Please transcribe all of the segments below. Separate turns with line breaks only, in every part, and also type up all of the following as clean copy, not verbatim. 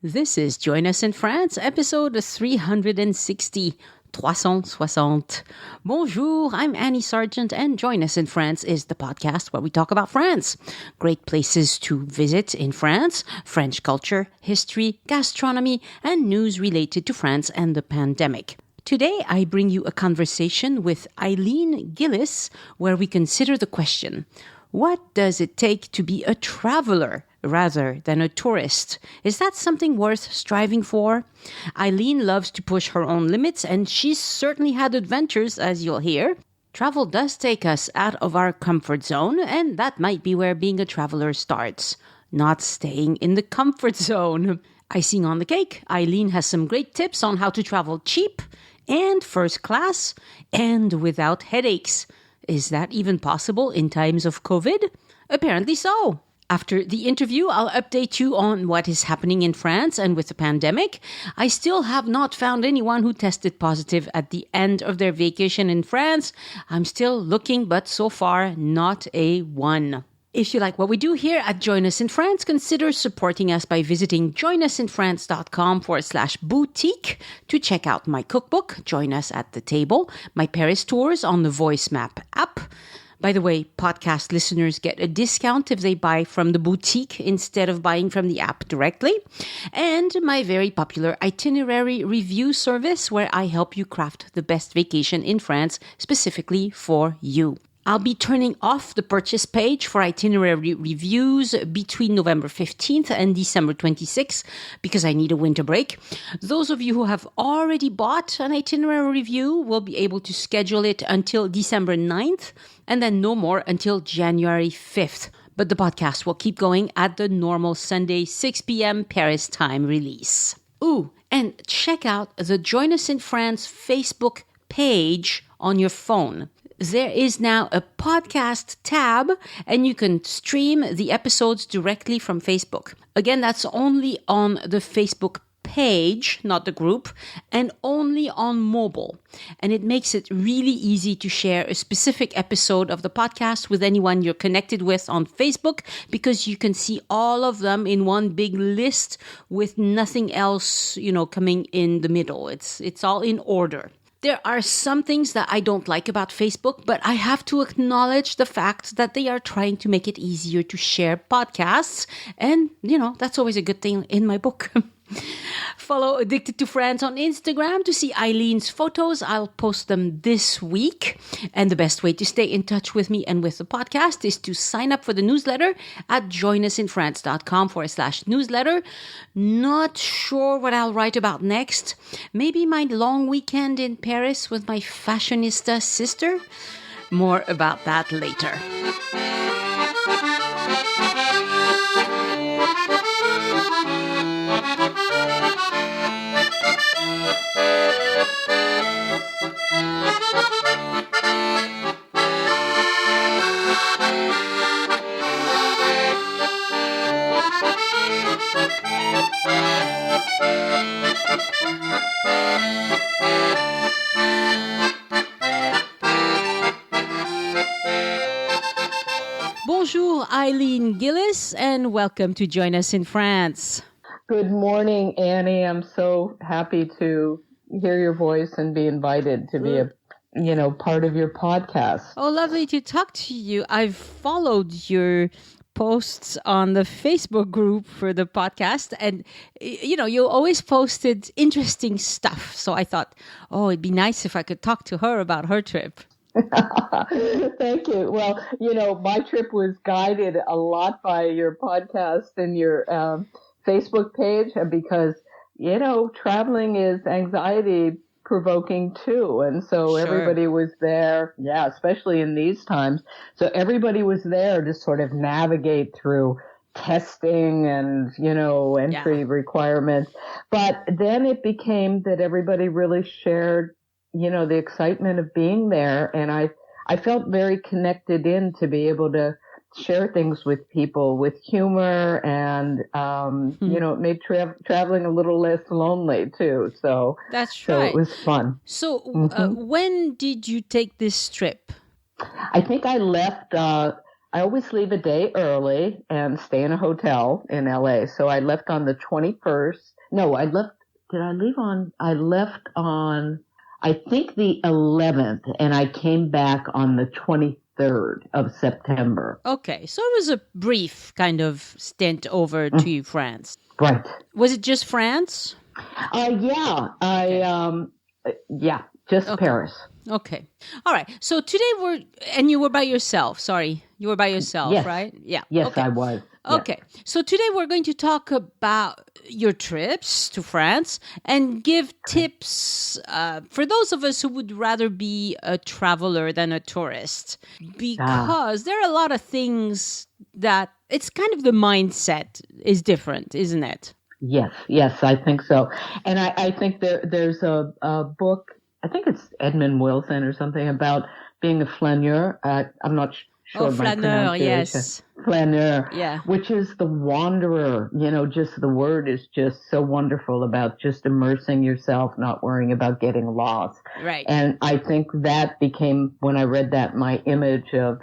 This is Join Us in France, episode 360. 360. Bonjour, I'm Annie Sargent, and Join Us in France is the podcast where we talk about France. Great places to visit in France, French culture, history, gastronomy, and news related to France and the pandemic. Today, I bring you a conversation with Eileen Gillis, where we consider the question, what does it take to be a traveler rather than a tourist? Is that something worth striving for? Eileen loves to push her own limits, and she's certainly had adventures, as you'll hear. Travel does take us out of our comfort zone, and that might be where being a traveler starts. Not staying in the comfort zone. Icing on the cake, Eileen has some great tips on how to travel cheap and first class and without headaches. Is that even possible in times of COVID? Apparently so. After the interview, I'll update you on what is happening in France and with the pandemic. I still have not found anyone who tested positive at the end of their vacation in France. I'm still looking, but so far, not a one. If you like what we do here at Join Us in France, consider supporting us by visiting joinusinfrance.com/boutique to check out my cookbook, Join Us at the Table, my Paris tours on the Voice Map app. By the way, podcast listeners get a discount if they buy from the boutique instead of buying from the app directly. And my very popular itinerary review service where I help you craft the best vacation in France specifically for you. I'll be turning off the purchase page for itinerary reviews between November 15th and December 26th because I need a winter break. Those of you who have already bought an itinerary review will be able to schedule it until December 9th and then no more until January 5th. But the podcast will keep going at the normal Sunday 6 p.m. Paris time release. Ooh, and check out the Join Us in France Facebook page on your phone. There is now a podcast tab, and you can stream the episodes directly from Facebook. Again, that's only on the Facebook page, not the group, and only on mobile. And it makes it really easy to share a specific episode of the podcast with anyone you're connected with on Facebook because you can see all of them in one big list with nothing else, coming in the middle. It's all in order. There are some things that I don't like about Facebook, but I have to acknowledge the fact that they are trying to make it easier to share podcasts. And, that's always a good thing in my book. Follow Addicted to France on Instagram to see Eileen's photos. I'll post them this week. And the best way to stay in touch with me and with the podcast is to sign up for the newsletter at joinusinfrance.com/newsletter. Not sure what I'll write about next. Maybe my long weekend in Paris with my fashionista sister. More about that later. Bonjour, Eileen Gillis, and welcome to Join Us in France.
Good morning, Annie. I'm so happy to hear your voice and be invited to be a part of your podcast.
Oh, lovely to talk to you. I've followed your posts on the Facebook group for the podcast, and you always posted interesting stuff. So I thought, it'd be nice if I could talk to her about her trip.
Thank you. Well, my trip was guided a lot by your podcast and your Facebook page because, traveling is anxiety provoking too. And so
Sure.
Everybody was there. Yeah, especially in these times. So everybody was there to sort of navigate through testing and, entry requirements. But then it became that everybody really shared, the excitement of being there. And I felt very connected in to be able to share things with people with humor and, it made traveling a little less lonely too. So
that's right.
So it was fun.
So when did you take this trip?
I think I left I always leave a day early and stay in a hotel in LA. So I left on the 21st. No, I left on, I think the 11th, and I came back on the 23rd of September.
Okay, so it was a brief kind of stint over to France.
Right.
Was it just France?
Just Paris.
Okay. All right. So today you were by yourself. Sorry. You were by yourself,
Yes.
right? Yeah.
Yes,
okay.
I was.
Okay.
Yes.
So today we're going to talk about your trips to France and give tips for those of us who would rather be a traveler than a tourist, because there are a lot of things that it's kind of the mindset is different, isn't it?
Yes, I think so. And I think there's a book, I think it's Edmund Wilson or something, about being a flaneur. I'm not sure of my
flaneur,
pronunciation.
yes.
Flaneur,
Yeah.
which is the wanderer. Just the word is just so wonderful about just immersing yourself, not worrying about getting lost.
Right.
And I think that became, when I read that, my image of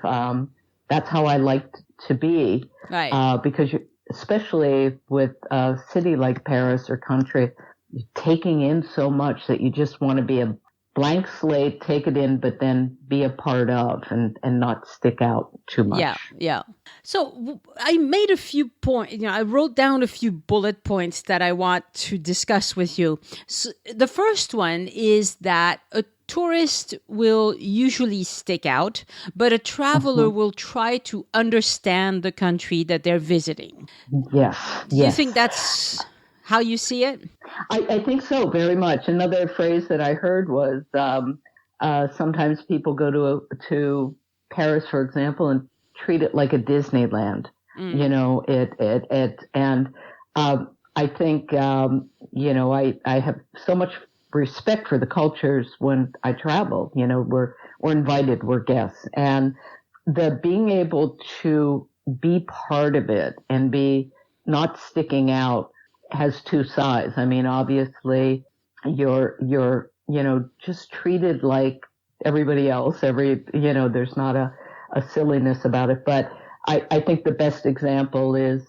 that's how I liked to be.
Right.
Because especially with a city like Paris or country, taking in so much that you just want to be a blank slate, take it in, but then be a part of and not stick out too much.
Yeah. So I made a few points, I wrote down a few bullet points that I want to discuss with you. So the first one is that a tourist will usually stick out, but a traveler will try to understand the country that they're visiting.
Yes.
Do you think that's how you see it?
I think so, very much. Another phrase that I heard was sometimes people go to Paris, for example, and treat it like a Disneyland. I think I have so much respect for the cultures when I travel. We're invited, we're guests, and the being able to be part of it and be not sticking out has two sides. I mean, obviously you're just treated like everybody else. There's not a silliness about it. But I think the best example is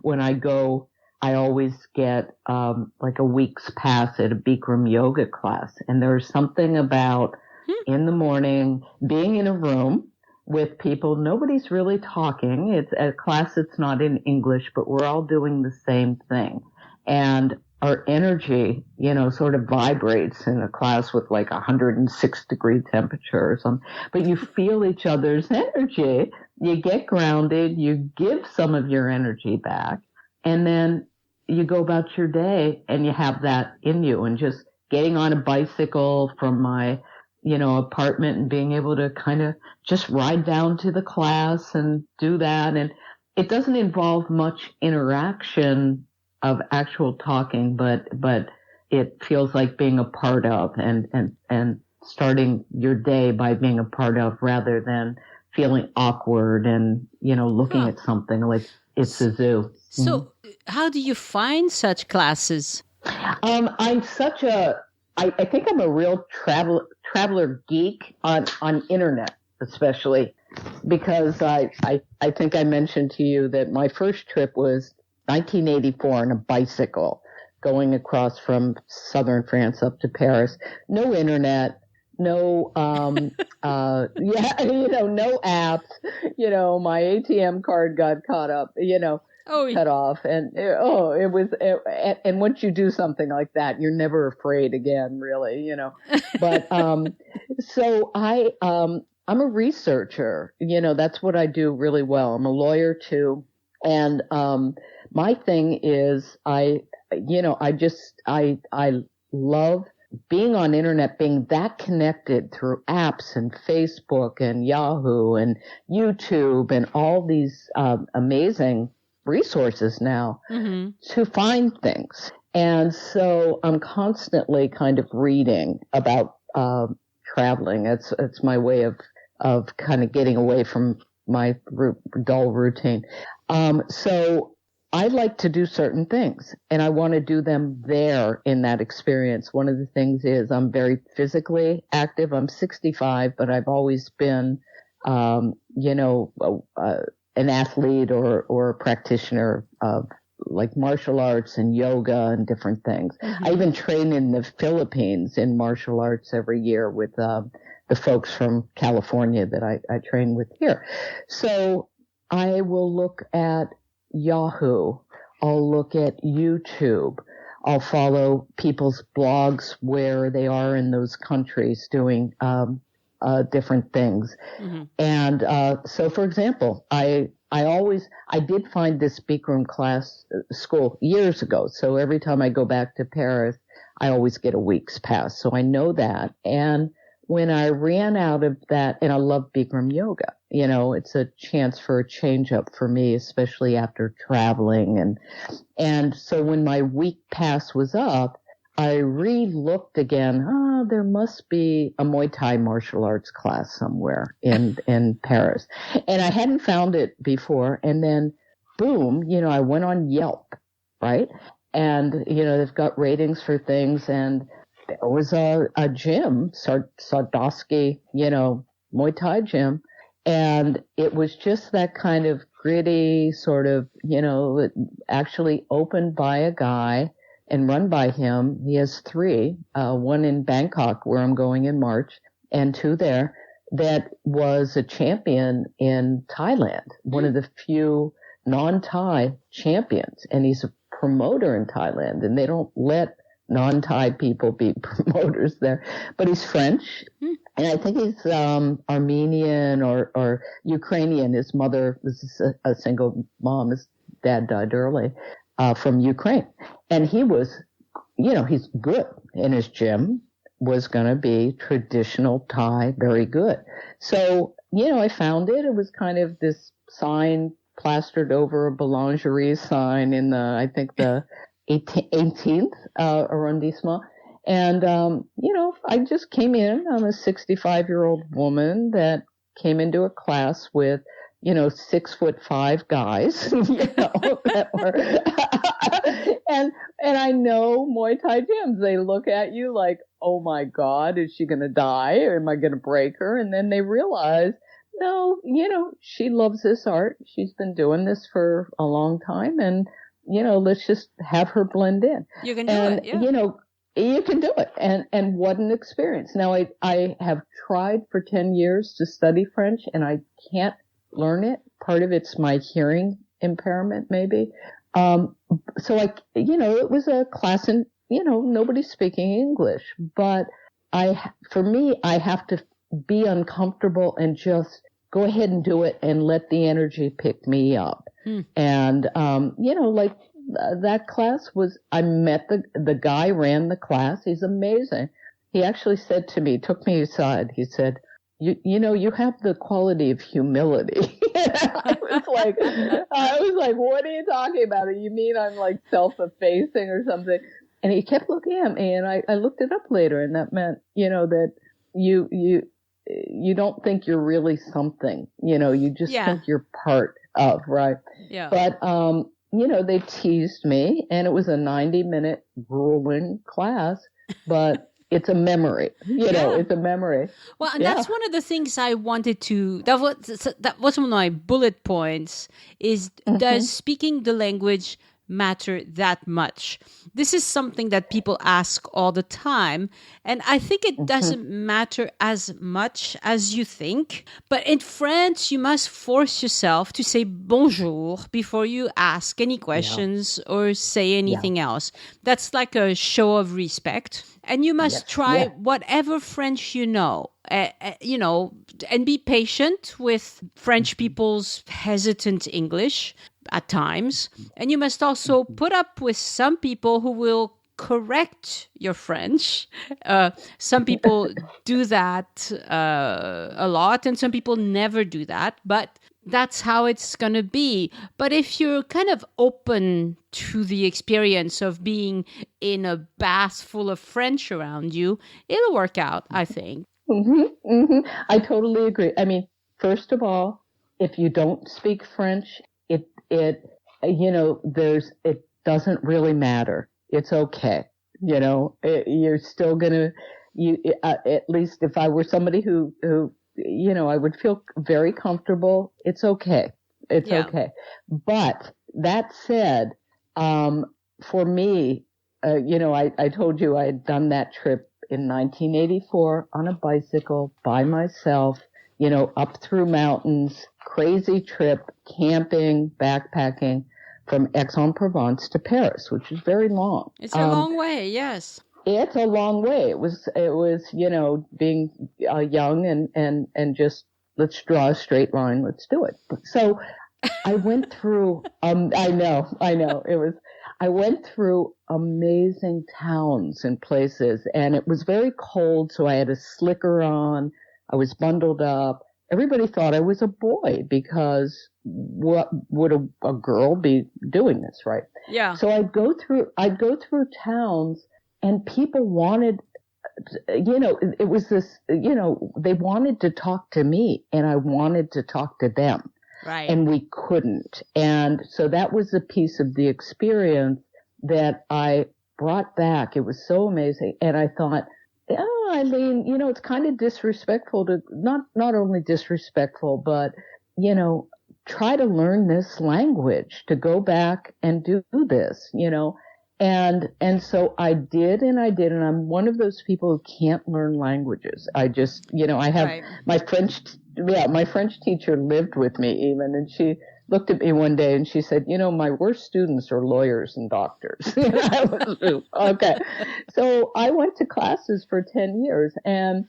when I go, I always get like a week's pass at a Bikram yoga class. And there's something about in the morning being in a room with people, nobody's really talking. It's a class that's not in English, but we're all doing the same thing. And our energy, sort of vibrates in a class with like 106-degree temperature or something. But you feel each other's energy. You get grounded. You give some of your energy back. And then you go about your day and you have that in you. And just getting on a bicycle from my, apartment and being able to kind of just ride down to the class and do that. And it doesn't involve much interaction of actual talking, but it feels like being a part of and starting your day by being a part of rather than feeling awkward and, looking at something like it's a zoo.
So how do you find such classes?
I think I'm a real traveler geek on internet, especially because I think I mentioned to you that my first trip was 1984 on a bicycle going across from southern France up to Paris. No internet, no, no apps, my ATM card got caught up, cut off. And and once you do something like that, you're never afraid again, really, but, so I'm a researcher, that's what I do really well. I'm a lawyer too. And, my thing is I love being on internet, being that connected through apps and Facebook and Yahoo and YouTube and all these amazing resources now to find things. And so I'm constantly kind of reading about traveling. It's my way of kind of getting away from my dull routine. So I like to do certain things and I want to do them there in that experience. One of the things is I'm very physically active. I'm 65, but I've always been an athlete or a practitioner of like martial arts and yoga and different things. Mm-hmm. I even train in the Philippines in martial arts every year with the folks from California that I train with here. So I will look at Yahoo. I'll look at YouTube. I'll follow people's blogs where they are in those countries doing different things. Mm-hmm. And so, for example, I did find this speak room class school years ago. So every time I go back to Paris, I always get a week's pass. So I know that. And when I ran out of that, and I love Bikram yoga, it's a chance for a change up for me, especially after traveling. And so when my week pass was up, I re-looked again. There must be a Muay Thai martial arts class somewhere in Paris. And I hadn't found it before. And then, boom, I went on Yelp, right? And, they've got ratings for things. And there was a gym, Sardosky, Muay Thai gym. And it was just that kind of gritty sort of, actually opened by a guy and run by him. He has 3, one in Bangkok where I'm going in March and 2 there, that was a champion in Thailand, one of the few non-Thai champions. And he's a promoter in Thailand, and they don't let non-Thai people be promoters there, but he's French. And I think he's Armenian or Ukrainian. His mother was a single mom. His dad died early. From Ukraine. And he was, he's good. And his gym was going to be traditional Thai, very good. So, I found it. It was kind of this sign plastered over a boulangerie sign in I think the 18th arrondissement. And, I just came in. I'm a 65-year-old woman that came into a class with 6'5" guys, that were, and I know Muay Thai gyms, they look at you like, oh my God, is she going to die or am I going to break her? And then they realize, no, she loves this art. She's been doing this for a long time, and, let's just have her blend in.
You can do it, yeah.
You can do it. And what an experience. Now I have tried for 10 years to study French, and I can't learn it. Part of it's my hearing impairment, maybe. So it was a class and, nobody's speaking English, but for me, I have to be uncomfortable and just go ahead and do it and let the energy pick me up. And, that class I met the guy ran the class. He's amazing. He actually said to me, took me aside. He said, you have the quality of humility. I was like, what are you talking about? You mean I'm like self-effacing or something? And he kept looking at me, and I looked it up later, and that meant, that you don't think you're really something, you just think you're part of, right?
Yeah.
But, they teased me, and it was a 90-minute grueling class, but it's a memory, it's a memory.
Well, and that's one of the things I wanted to, that was one of my bullet points is, does speaking the language matter that much? This is something that people ask all the time. And I think it doesn't matter as much as you think. But in France, you must force yourself to say bonjour before you ask any questions or say anything else. That's like a show of respect. And you must try whatever French you know, and be patient with French people's hesitant English at times. And you must also put up with some people who will correct your French. Some people do that a lot, and some people never do that. But that's how it's going to be. But if you're kind of open to the experience of being in a bath full of French around you, it'll work out, I think.
I totally agree. I mean, first of all, if you don't speak French, it doesn't really matter. It's okay. You're still going to, at least if I were somebody who I would feel very comfortable. It's okay. It's okay. But that said, for me, I told you I had done that trip in 1984 on a bicycle by myself, up through mountains, crazy trip, camping, backpacking from Aix-en-Provence to Paris, which is very long.
It's a long way, yes.
It's a long way. It was, being young and just, let's draw a straight line. Let's do it. So I went through, I know. I went through amazing towns and places, and it was very cold, so I had a slicker on. I was bundled up. Everybody thought I was a boy because what would a girl be doing this, right?
Yeah.
So I'd go through towns, and people wanted, it was this, they wanted to talk to me, and I wanted to talk to them.
Right.
And we couldn't. And so that was a piece of the experience that I brought back. It was so amazing. And I thought, oh, Eileen, it's kind of disrespectful to, not only disrespectful, but, try to learn this language, to go back and do this, And so I did, and I'm one of those people who can't learn languages. I just, I have
right.
my French teacher lived with me even, and she looked at me one day and she said, my worst students are lawyers and doctors. I was, okay. So I went to classes for 10 years. And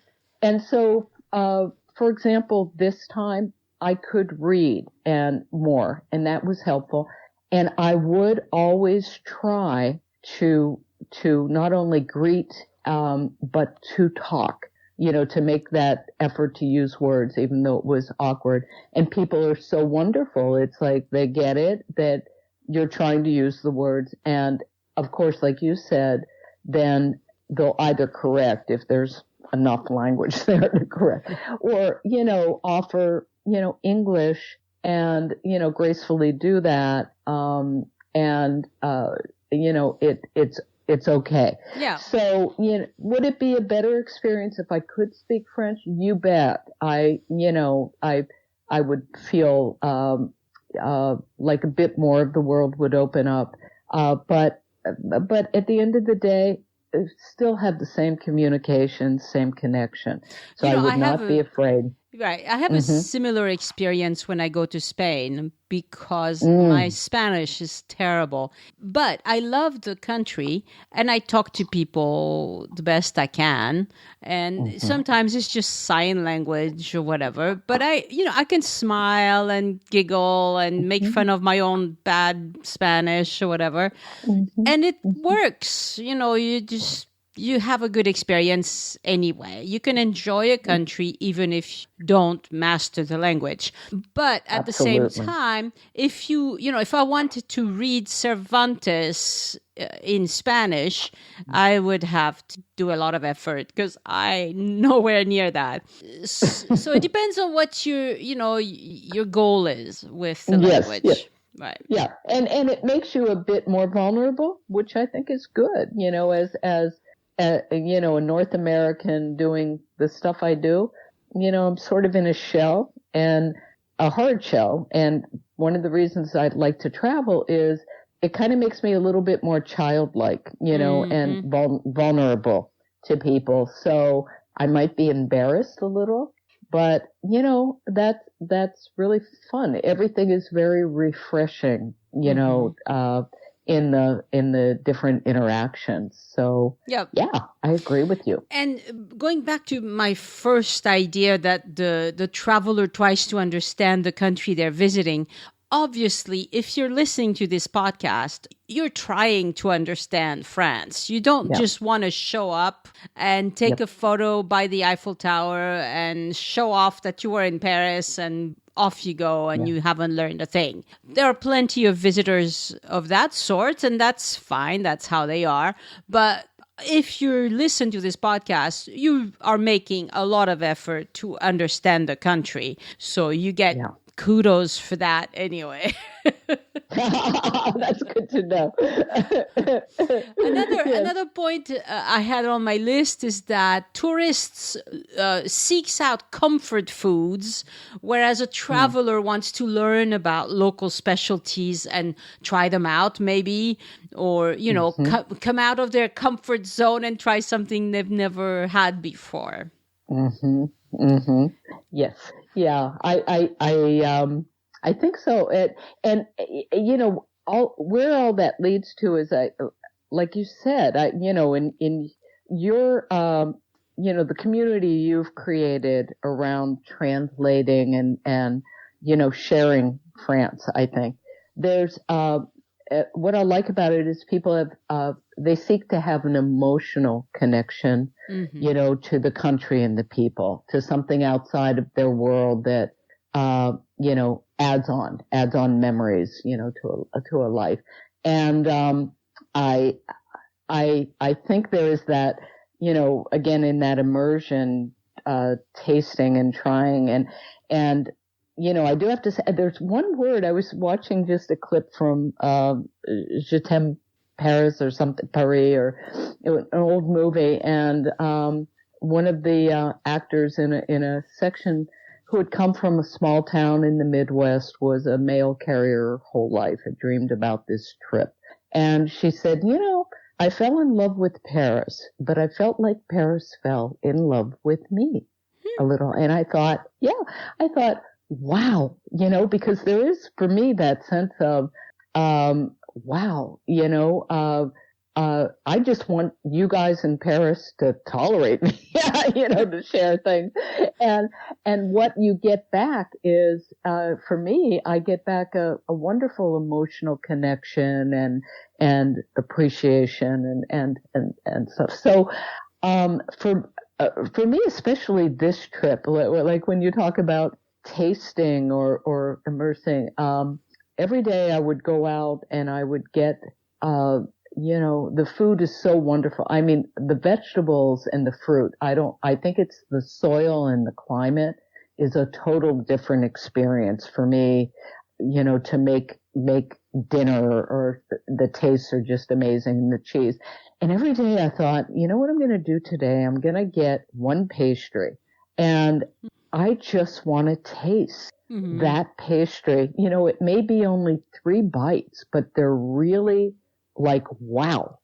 so, for example, this time I could read and more, and that was helpful. And I would always try to not only greet, but to talk, to make that effort to use words, even though it was awkward. And people are so wonderful. It's like they get it, that you're trying to use the words. And of course, like you said, then they'll either correct if there's enough language there to correct, or, offer, English and, gracefully do that. It's okay.
Yeah.
So, would it be a better experience if I could speak French? You bet. I would feel, like a bit more of the world would open up. But at the end of the day, still have the same communication, same connection. So I would not be afraid.
Right. I have a similar experience when I go to Spain because my Spanish is terrible. But I love the country and I talk to people the best I can. And sometimes it's just sign language or whatever. But I can smile and giggle and make fun of my own bad Spanish or whatever. And it works. You have a good experience anyway. You can enjoy a country even if you don't master the language. But at the same time, if if I wanted to read Cervantes in Spanish, I would have to do a lot of effort because I'm nowhere near that. So it depends on what your goal is with the language.
Yes.
Right.
Yeah. And it makes you a bit more vulnerable, which I think is good, as a North American doing the stuff I do, I'm sort of in a shell, and a hard shell. And one of the reasons I'd like to travel is it kind of makes me a little bit more childlike, and vulnerable to people. So I might be embarrassed a little, but that's really fun. Everything is very refreshing, in the different interactions. So yeah, I agree with you.
And going back to my first idea that the traveler tries to understand the country they're visiting, obviously, if you're listening to this podcast, you're trying to understand France. You don't just want to show up and take a photo by the Eiffel Tower and show off that you were in Paris and off you go and you haven't learned a thing. There are plenty of visitors of that sort, and that's fine. That's how they are. But if you listen to this podcast, you are making a lot of effort to understand the country. So you get kudos for that anyway.
That's good to know.
Another point I had on my list is that tourists seeks out comfort foods, whereas a traveler wants to learn about local specialties and try them out, maybe, or come out of their comfort zone and try something they've never had before.
Mm-hmm. Mm-hmm. Yes. Yeah. I think so. Where all that leads to is, like you said, in your, the community you've created around translating and sharing France. I think there's, what I like about it is people have, they seek to have an emotional connection, to the country and the people, to something outside of their world that, adds on memories, to a life. And, I think there is that, again, in that immersion, tasting and trying and, I do have to say, there's one word. I was watching just a clip from, Je t'aime Paris or something, Paris, or an old movie. And, one of the, actors in a section who had come from a small town in the Midwest was a mail carrier her whole life, had dreamed about this trip. And she said, I fell in love with Paris, but I felt like Paris fell in love with me a little. And I thought, wow, because there is for me that sense of, wow, I just want you guys in Paris to tolerate me, to share things. And what you get back is, for me, I get back a wonderful emotional connection and appreciation and stuff. So, for me, especially this trip, like when you talk about tasting or immersing, every day I would go out and I would get, the food is so wonderful. I mean, the vegetables and the fruit, I think it's the soil and the climate is a total different experience for me, to make dinner, or the tastes are just amazing, and the cheese. And every day I thought, what I'm going to do today? I'm going to get one pastry and I just want to taste that pastry. It may be only 3 bites, but they're really like, wow,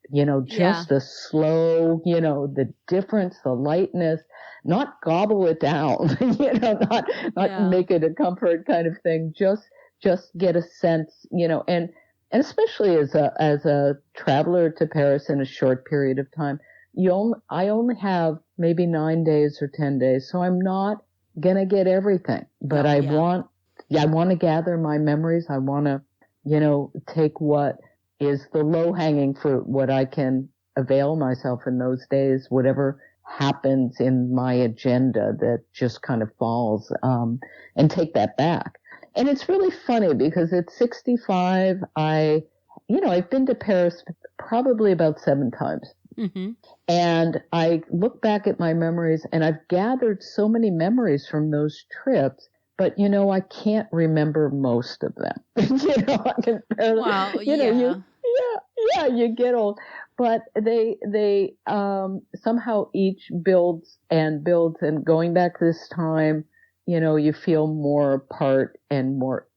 just a slow, the difference, the lightness, not gobble it down, not make it a comfort kind of thing. Just get a sense, and especially as a traveler to Paris in a short period of time, I only have maybe 9 days or 10 days. So I'm not going to get everything, but I want to gather my memories. I want to, take what is the low-hanging fruit, what I can avail myself in those days, whatever happens in my agenda that just kind of falls, and take that back. And it's really funny because at 65, I've been to Paris probably about 7 times. Mm-hmm. And I look back at my memories and I've gathered so many memories from those trips, but I can't remember most of them. I can barely, you get old, but they somehow each builds and going back this time, you feel more apart and more,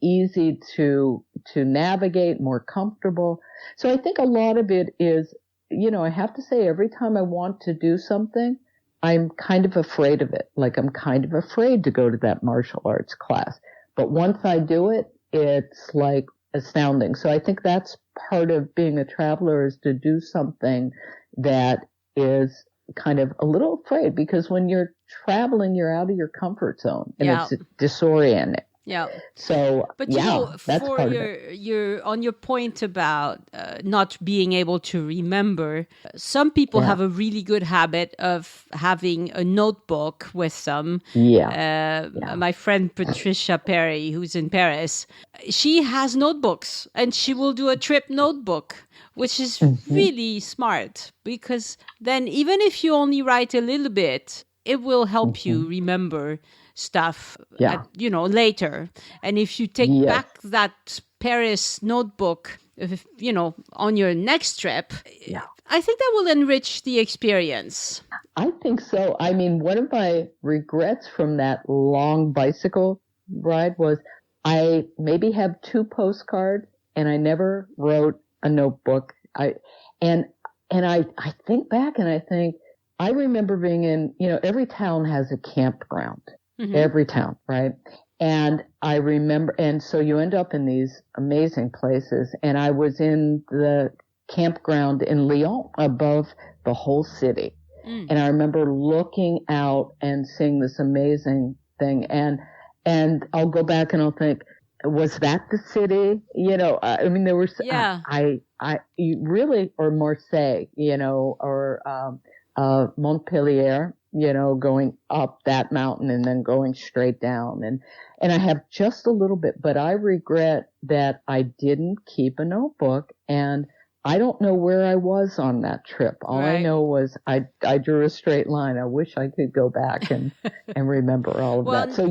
easy to navigate, more comfortable. So I think a lot of it is, I have to say every time I want to do something, I'm kind of afraid of it. Like I'm kind of afraid to go to that martial arts class. But once I do it, it's like astounding. So I think that's part of being a traveler, is to do something that is kind of a little afraid, because when you're traveling, you're out of your comfort zone and it's disorienting.
Yeah.
So,
but
that's
for
part of it.
your point about not being able to remember, some people have a really good habit of having a notebook with them. My friend Patricia Perry, who's in Paris, she has notebooks and she will do a trip notebook, which is really smart, because then even if you only write a little bit, it will help you remember. stuff, later. And if you take back that Paris notebook, on your next trip, I think that will enrich the experience.
I think so. I mean, one of my regrets from that long bicycle ride was I maybe have 2 postcards and I never wrote a notebook. I think back and I think I remember being in, every town has a campground. Mm-hmm. Every town, right? And I remember, and so you end up in these amazing places. And I was in the campground in Lyon above the whole city. Mm. And I remember looking out and seeing this amazing thing. And I'll go back and I'll think, was that the city? I mean, there was, or Marseille, or Montpellier, going up that mountain and then going straight down. And I have just a little bit, but I regret that I didn't keep a notebook, and I don't know where I was on that trip. All I know was I drew a straight line. I wish I could go back and remember all of that. So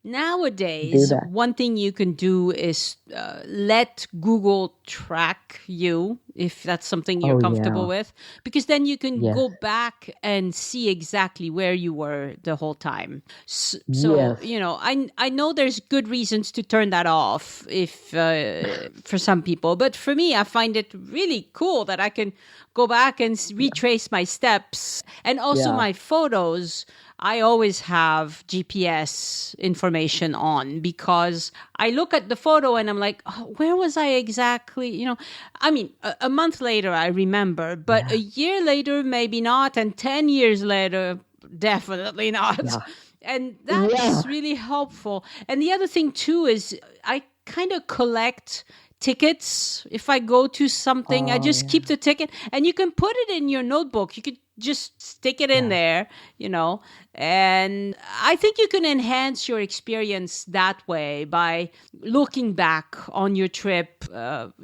nowadays, one thing you can do is let Google track you if that's something you're comfortable with, because then you can go back and see exactly where you were the whole time. So I know there's good reasons to turn that off if for some people, but for me, I find it really cool that I can go back and retrace my steps, and also my photos. I always have GPS information on, because I look at the photo and I'm like, where was I exactly? I mean, a month later, I remember, but a year later, maybe not. And 10 years later, definitely not. Yeah. And that's really helpful. And the other thing too is I kind of collect tickets. If I go to something, I just keep the ticket, and you can put it in your notebook. You could just stick it in there, and I think you can enhance your experience that way by looking back on your trip, look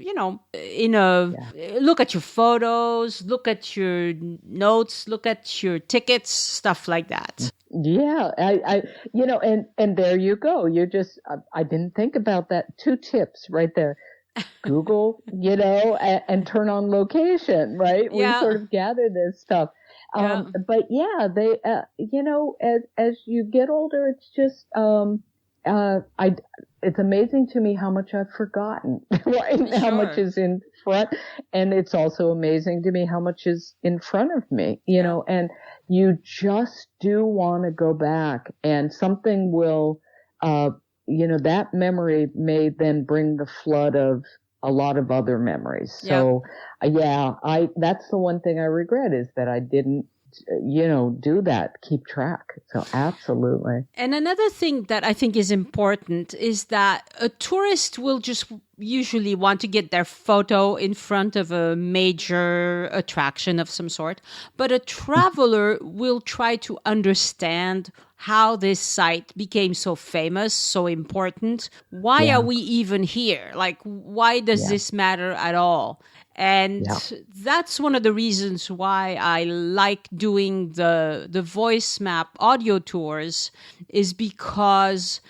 at your photos, look at your notes, look at your tickets, stuff like that.
Yeah, and there you go. You're just, I didn't think about that. 2 tips right there. Google, and turn on location, right? Yeah. We sort of gather this stuff. But they, as you get older, it's just, it's amazing to me how much I've forgotten, right? Sure. How much is in front. And it's also amazing to me how much is in front of me, and you just do want to go back, and something will, that memory may then bring the flood of a lot of other memories. So, that's the one thing I regret, is that I didn't, do that, keep track. So absolutely.
And another thing that I think is important is that a tourist will just usually want to get their photo in front of a major attraction of some sort. But a traveler will try to understand how this site became so famous, so important. Why are we even here? Like, why does this matter at all? And that's one of the reasons why I like doing the voice map audio tours, is because,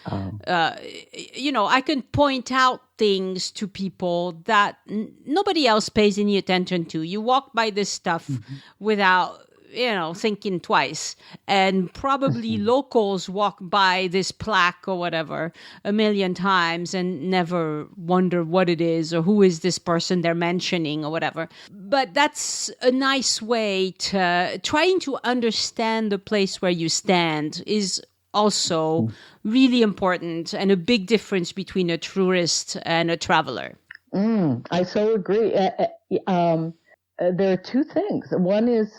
I can point out things to people that nobody else pays any attention to. You walk by this stuff without thinking twice. And probably locals walk by this plaque or whatever a million times and never wonder what it is or who is this person they're mentioning or whatever. But that's a nice way to trying to understand the place where you stand is also really important, and a big difference between a tourist and a traveler.
I so agree. There are 2 things. One is,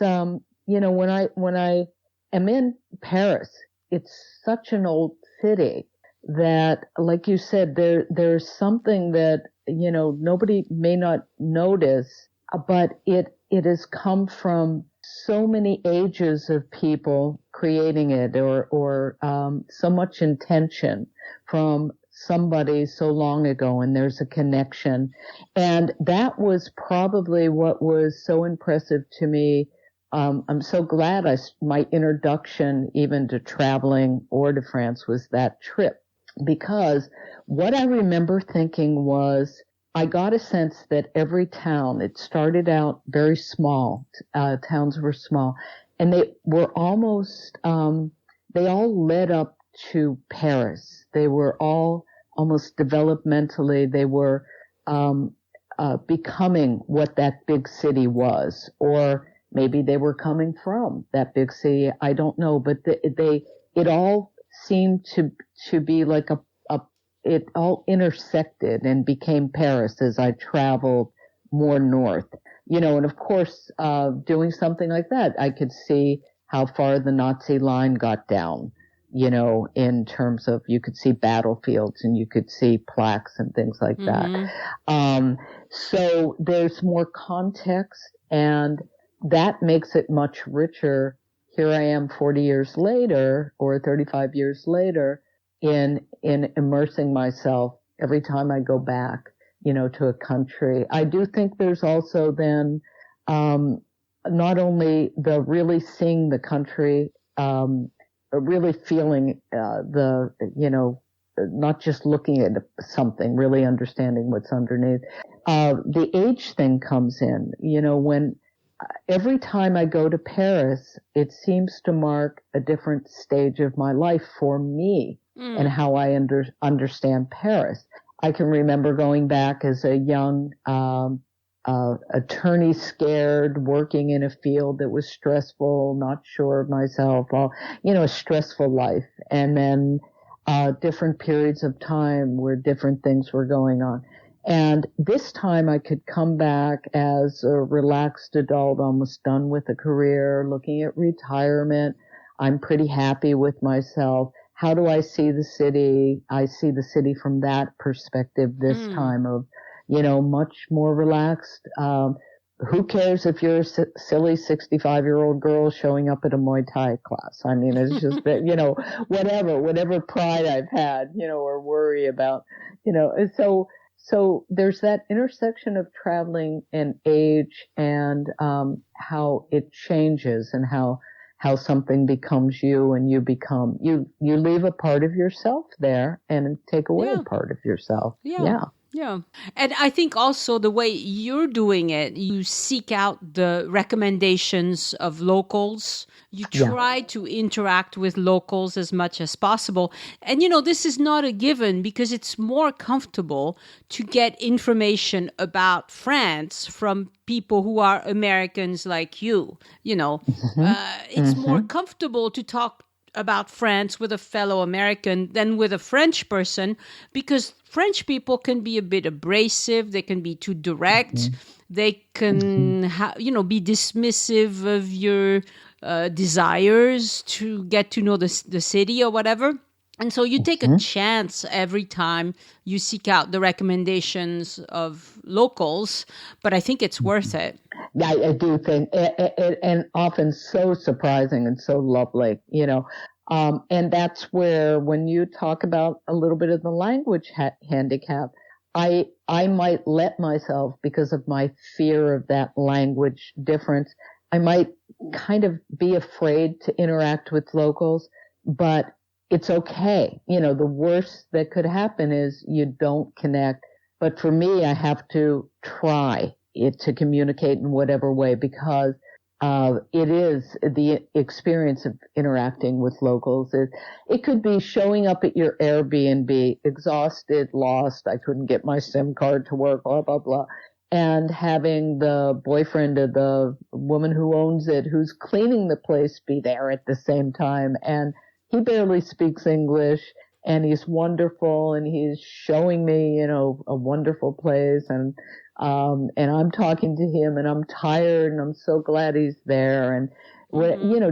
when I am in Paris, it's such an old city that, like you said, there's something that, nobody may not notice, but it has come from so many ages of people creating it, or so much intention from somebody so long ago, and there's a connection. And that was probably what was so impressive to me I'm so glad my introduction even to traveling or to France was that trip, because what I remember thinking was I got a sense that every town, it started out very small, towns were small, and they were almost, they all led up to Paris. They were all almost developmentally, they were becoming what that big city was, or maybe they were coming from that big city. I don't know, but it all seemed to be like it all intersected and became Paris as I traveled more north. And of course, doing something like that, I could see how far the Nazi line got down, in terms of you could see battlefields and you could see plaques and things like that. So there's more context, and that makes it much richer. Here I am 40 years later or 35 years later in immersing myself every time I go back, to a country. I do think there's also then, not only the really seeing the country, really feeling, not just looking at something, really understanding what's underneath. The age thing comes in, when every time I go to Paris, it seems to mark a different stage of my life for me and how I understand Paris. I can remember going back as a young attorney, scared, working in a field that was stressful, not sure of myself, a stressful life. And then different periods of time where different things were going on. And this time I could come back as a relaxed adult, almost done with a career, looking at retirement. I'm pretty happy with myself. How do I see the city? I see the city from that perspective this time of, much more relaxed. Who cares if you're a silly 65-year-old girl showing up at a Muay Thai class? I mean, it's just that, whatever pride I've had, or worry about, So there's that intersection of traveling and age and how it changes and how something becomes you, and you leave a part of yourself there and take away a part of yourself.
Yeah. And I think also the way you're doing it, you seek out the recommendations of locals. You try to interact with locals as much as possible. And, this is not a given because it's more comfortable to get information about France from people who are Americans like you. It's more comfortable to talk about France with a fellow American than with a French person, because French people can be a bit abrasive. They can be too direct. They can, be dismissive of your desires to get to know the city or whatever. And so you take a chance every time you seek out the recommendations of locals, but I think it's worth it.
Yeah, I do think, and often so surprising and so lovely, and that's where, when you talk about a little bit of the language handicap, I might let myself, because of my fear of that language difference, I might kind of be afraid to interact with locals, but it's okay. The worst that could happen is you don't connect. But for me, I have to try to communicate in whatever way, because it is the experience of interacting with locals. It could be showing up at your Airbnb, exhausted, lost, I couldn't get my SIM card to work, blah, blah, blah, and having the boyfriend of the woman who owns it, who's cleaning the place, be there at the same time. And he barely speaks English, and he's wonderful, and he's showing me, a wonderful place, and I'm talking to him, and I'm tired, and I'm so glad he's there, and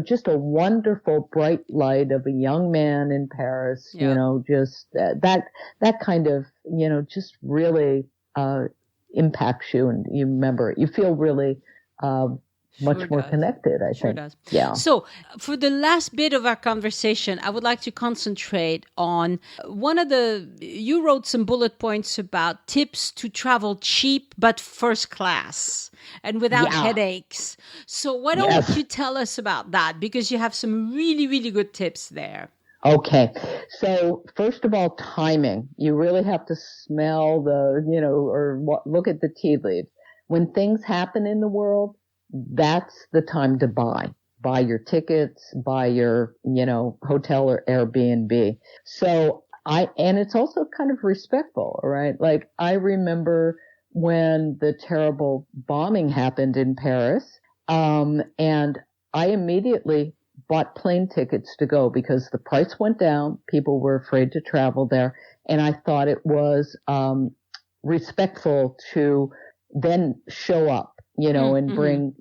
just a wonderful bright light of a young man in Paris, just that kind of, just really impacts you, and you remember it. You feel really much more connected, I think.
Does.
Yeah.
So for the last bit of our conversation, I would like to concentrate on you wrote some bullet points about tips to travel cheap but first class and without headaches. So why don't you tell us about that? Because you have some really, really good tips there.
Okay. So first of all, timing. You really have to smell look at the tea leaves. When things happen in the world, that's the time to buy. Buy your tickets, buy your, hotel or Airbnb. So and it's also kind of respectful, right? Like I remember when the terrible bombing happened in Paris, and I immediately bought plane tickets to go because the price went down. People were afraid to travel there. And I thought it was, respectful to then show up, and bring,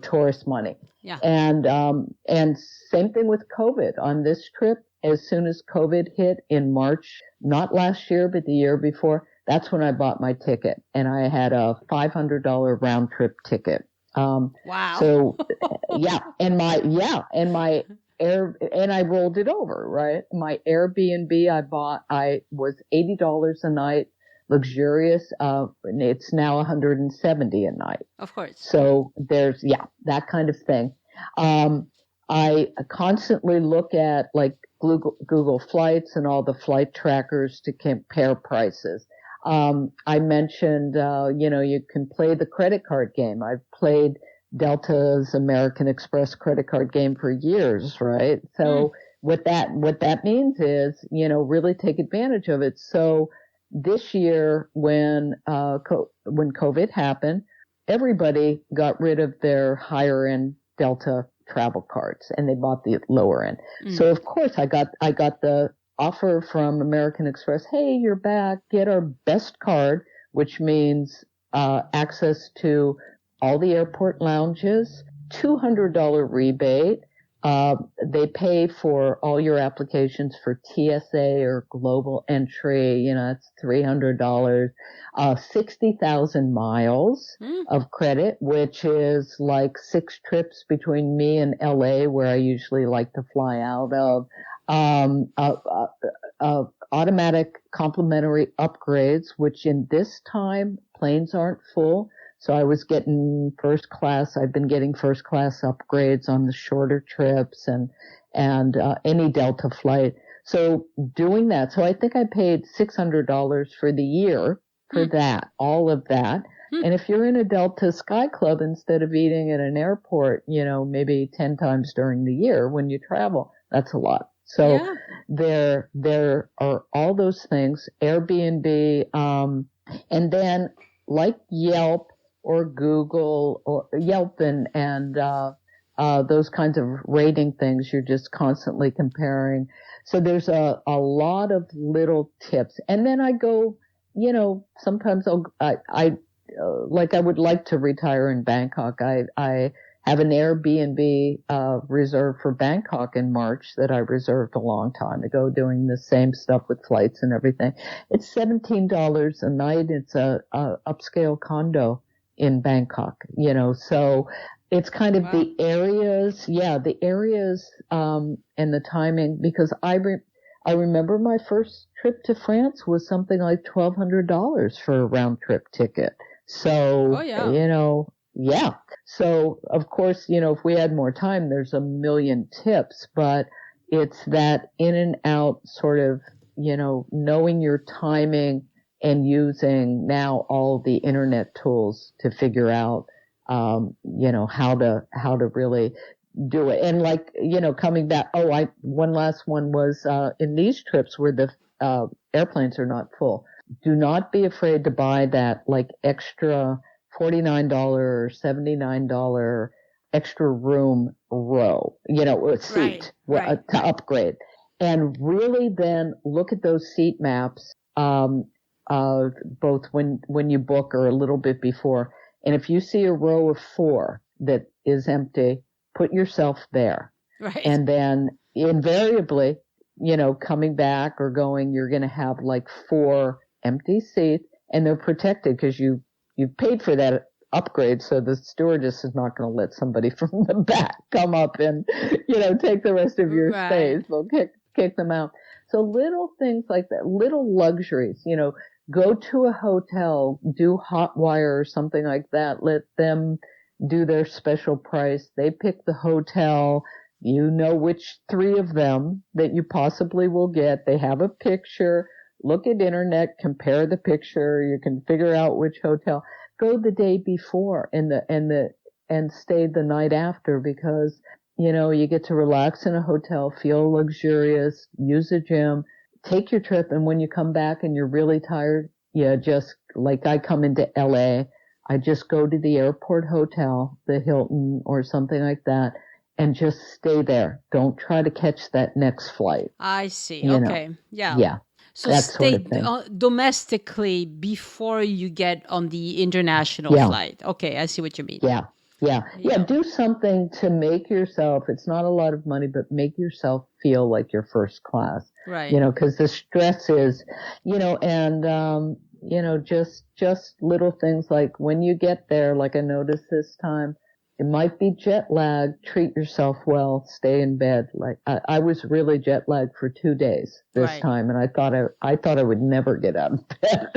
tourist money.
Yeah.
And same thing with COVID on this trip. As soon as COVID hit in March, not last year, but the year before, that's when I bought my ticket, and I had a $500 round trip ticket.
Wow.
So and I rolled it over, right? My Airbnb I was $80 a night, luxurious. It's now $170 a night.
Of course.
So there's, that kind of thing. I constantly look at like Google Flights and all the flight trackers to compare prices. I mentioned, you can play the credit card game. I've played Delta's American Express credit card game for years, right? So what that means is, really take advantage of it. So this year when COVID happened, everybody got rid of their higher end Delta travel cards and they bought the lower end. So of course I got the offer from American Express, hey, you're back, get our best card, which means access to all the airport lounges, $200 rebate. They pay for all your applications for TSA or global entry, it's $300, 60,000 miles of credit, which is like 6 trips between me and LA, where I usually like to fly out of. Automatic complimentary upgrades, which in this time planes aren't full. So I was getting first class. I've been getting first class upgrades on the shorter trips and any Delta flight. So doing that. So I think I paid $600 for the year for that, all of that. And if you're in a Delta Sky Club, instead of eating at an airport, maybe 10 times during the year when you travel, that's a lot. So there are all those things, Airbnb, and then like Yelp or Google or Yelp and those kinds of rating things, you're just constantly comparing. So there's a lot of little tips. And then I go, sometimes I would like to retire in Bangkok. I have an Airbnb reserved for Bangkok in March that I reserved a long time ago, doing the same stuff with flights and everything. It's $17 a night. It's a upscale condo in Bangkok, so it's kind of the areas, and the timing, because I remember my first trip to France was something like $1,200 for a round trip ticket. So, So, of course, if we had more time, there's a million tips, but it's that in and out sort of, knowing your timing and using now all the internet tools to figure out, how to really do it. And like, coming back, one last one was, in these trips where the, airplanes are not full, do not be afraid to buy that like extra $49 or $79 extra room row, a seat to upgrade. And really then look at those seat maps, both when you book or a little bit before. And if you see a row of 4 that is empty, put yourself there.
Right.
And then invariably, coming back or going, you're going to have like 4 empty seats, and they're protected because you've paid for that upgrade, so the stewardess is not going to let somebody from the back come up and, take the rest of your space. They'll kick them out. So little things like that, little luxuries, go to a hotel, do hot wire or something like that. Let them do their special price. They pick the hotel. You know which 3 of them that you possibly will get. They have a picture. Look at internet, compare the picture. You can figure out which hotel. Go the day before and stay the night after, because, you get to relax in a hotel, feel luxurious, use a gym, take your trip. And when you come back and you're really tired, just like I come into LA, I just go to the airport hotel, the Hilton or something like that, and just stay there. Don't try to catch that next flight.
I see. Okay. Yeah.
Yeah.
So stay domestically before you get on the international flight. Okay, I see what you mean.
Yeah. Do something to make yourself, it's not a lot of money, but make yourself feel like you're first class.
Right.
Because the stress is, and, just little things like when you get there, like I noticed this time, it might be jet lag. Treat yourself well. Stay in bed. Like I was really jet lagged for 2 days this time, and I thought I would never get out of bed.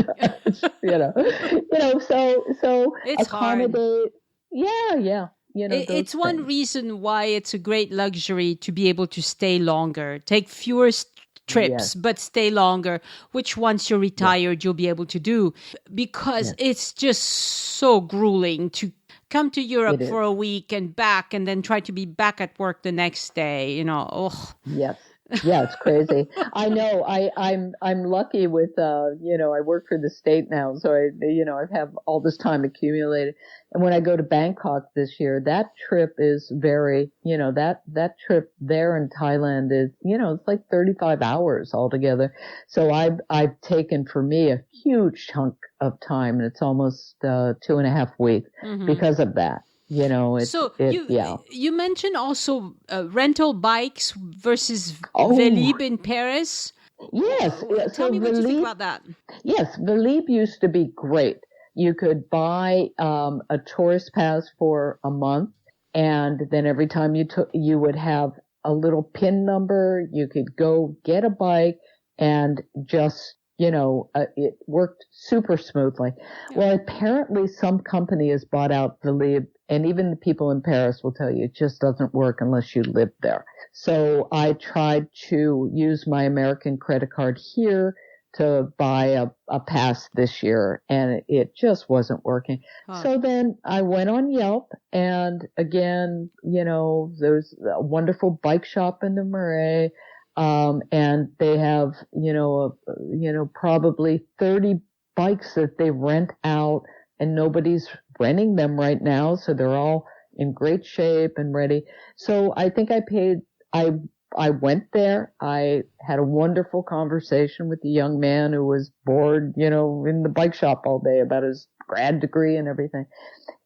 So
it's
accommodate.
Hard.
Yeah.
It's one reason why it's a great luxury to be able to stay longer, take fewer trips, but stay longer, which once you're retired, you'll be able to do, because it's just so grueling to come to Europe for a week and back, and then try to be back at work the next day.
Yes. Yeah, it's crazy. I know. I'm lucky with, I work for the state now, so I have all this time accumulated. And when I go to Bangkok this year, that trip is very, that trip there in Thailand is, it's like 35 hours altogether. So I've taken for me a huge chunk of time, and it's almost 2.5 weeks because of that.
You mentioned also rental bikes versus Velib in Paris.
Yes.
Tell me what you think about that.
Yes, Velib used to be great. You could buy a tourist pass for a month, and then every time you would have a little PIN number. You could go get a bike and just, it worked super smoothly. Yeah. Well, apparently some company has bought out Velib, and even the people in Paris will tell you it just doesn't work unless you live there. So I tried to use my American credit card here to buy a pass this year, and it just wasn't working. Huh. So then I went on Yelp, and again, there's a wonderful bike shop in the Marais, and they have, probably 30 bikes that they rent out, and nobody's renting them right now, so they're all in great shape and ready. So I think I went there. I had a wonderful conversation with a young man who was bored, in the bike shop all day about his grad degree and everything.